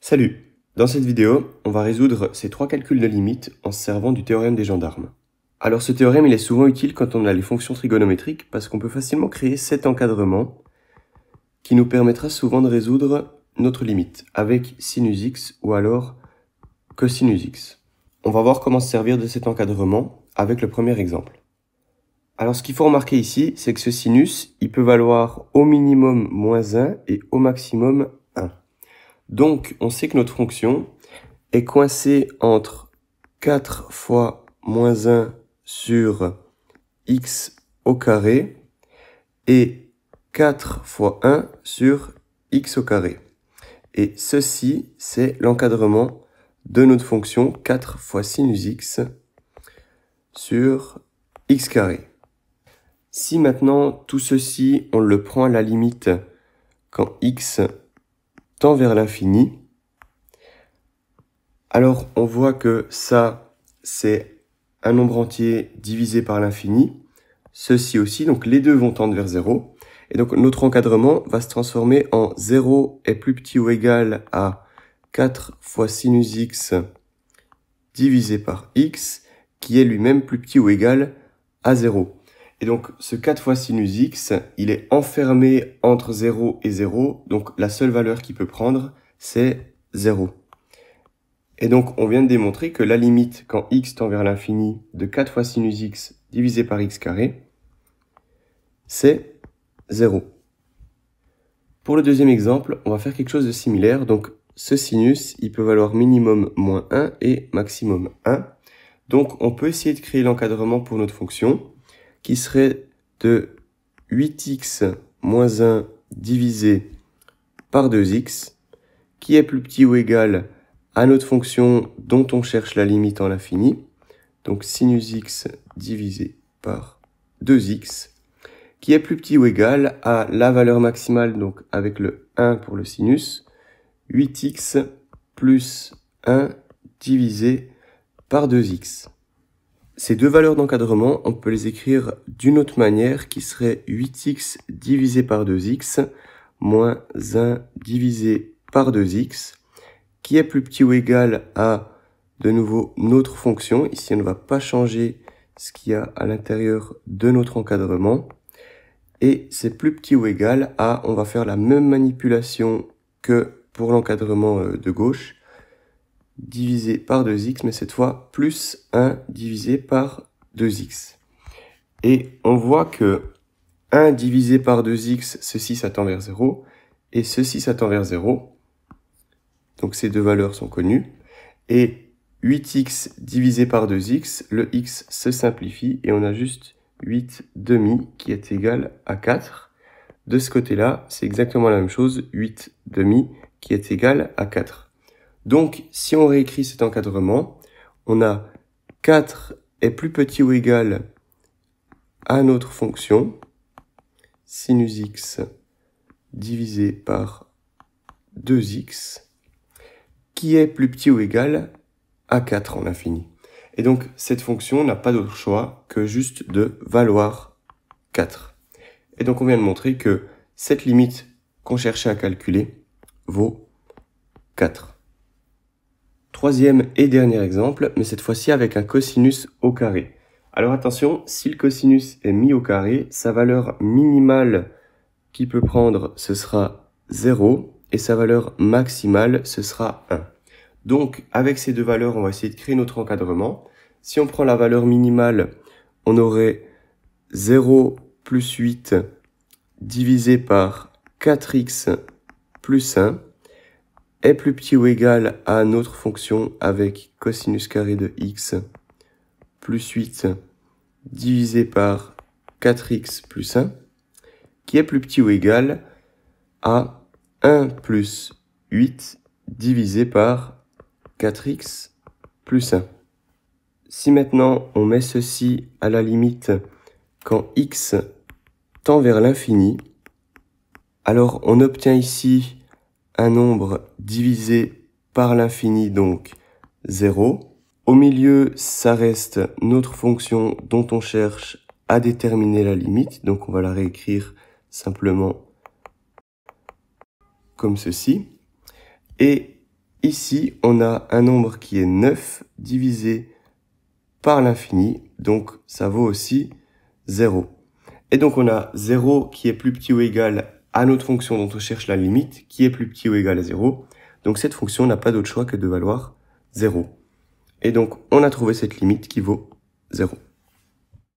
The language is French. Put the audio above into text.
Salut! Dans cette vidéo, on va résoudre ces trois calculs de limite en se servant du théorème des gendarmes. Alors ce théorème, il est souvent utile quand on a les fonctions trigonométriques parce qu'on peut facilement créer cet encadrement qui nous permettra souvent de résoudre notre limite avec sinus x ou alors cosinus x. On va voir comment se servir de cet encadrement avec le premier exemple. Alors ce qu'il faut remarquer ici, c'est que ce sinus, il peut valoir au minimum moins 1 et au maximum 1. Donc, on sait que notre fonction est coincée entre 4 fois moins 1 sur x au carré et 4 fois 1 sur x au carré. Et ceci, c'est l'encadrement de notre fonction 4 fois sinus x sur x carré. Si maintenant, tout ceci, on le prend à la limite quand x tend vers l'infini, alors on voit que ça, c'est un nombre entier divisé par l'infini. Ceci aussi, donc les deux vont tendre vers 0. Et donc notre encadrement va se transformer en 0 est plus petit ou égal à 4 fois sinus x divisé par x, qui est lui-même plus petit ou égal à 0. Et donc ce 4 fois sinus x, il est enfermé entre 0 et 0, donc la seule valeur qu'il peut prendre, c'est 0. Et donc on vient de démontrer que la limite quand x tend vers l'infini de 4 fois sinus x divisé par x carré, c'est 0. Pour le deuxième exemple, on va faire quelque chose de similaire. Donc ce sinus, il peut valoir minimum moins 1 et maximum 1. Donc on peut essayer de créer l'encadrement pour notre fonction, qui serait de 8x moins 1 divisé par 2x, qui est plus petit ou égal à notre fonction dont on cherche la limite en l'infini, donc sinus x divisé par 2x, qui est plus petit ou égal à la valeur maximale, donc avec le 1 pour le sinus, 8x plus 1 divisé par 2x. Ces deux valeurs d'encadrement, on peut les écrire d'une autre manière qui serait 8x divisé par 2x moins 1 divisé par 2x, qui est plus petit ou égal à, de nouveau, notre fonction. Ici, on ne va pas changer ce qu'il y a à l'intérieur de notre encadrement. Et c'est plus petit ou égal à, on va faire la même manipulation que pour l'encadrement de gauche, divisé par 2x, mais cette fois plus 1 divisé par 2x. Et on voit que 1 divisé par 2x, ceci ça tend vers 0, et ceci ça tend vers 0. Donc ces deux valeurs sont connues. Et 8x divisé par 2x, le x se simplifie, et on a juste 8 demi qui est égal à 4. De ce côté-là, c'est exactement la même chose, 8 demi qui est égal à 4. Donc, si on réécrit cet encadrement, on a 4 est plus petit ou égal à notre fonction, sinus x divisé par 2x, qui est plus petit ou égal à 4 en infini. Et donc, cette fonction n'a pas d'autre choix que juste de valoir 4. Et donc, on vient de montrer que cette limite qu'on cherchait à calculer vaut 4. Troisième et dernier exemple, mais cette fois-ci avec un cosinus au carré. Alors attention, si le cosinus est mis au carré, sa valeur minimale qu'il peut prendre, ce sera 0, et sa valeur maximale, ce sera 1. Donc, avec ces deux valeurs, on va essayer de créer notre encadrement. Si on prend la valeur minimale, on aurait 0 plus 8 divisé par 4x plus 1, est plus petit ou égal à notre fonction avec cosinus carré de x plus 8 divisé par 4x plus 1, qui est plus petit ou égal à 1 plus 8 divisé par 4x plus 1. Si maintenant on met ceci à la limite quand x tend vers l'infini, alors on obtient ici un nombre divisé par l'infini, donc 0. Au milieu, ça reste notre fonction dont on cherche à déterminer la limite, donc on va la réécrire simplement comme ceci. Et ici, on a un nombre qui est 9 divisé par l'infini, donc ça vaut aussi 0. Et donc on a 0 qui est plus petit ou égal à notre fonction dont on cherche la limite, qui est plus petit ou égal à 0. Donc cette fonction n'a pas d'autre choix que de valoir 0. Et donc on a trouvé cette limite qui vaut 0.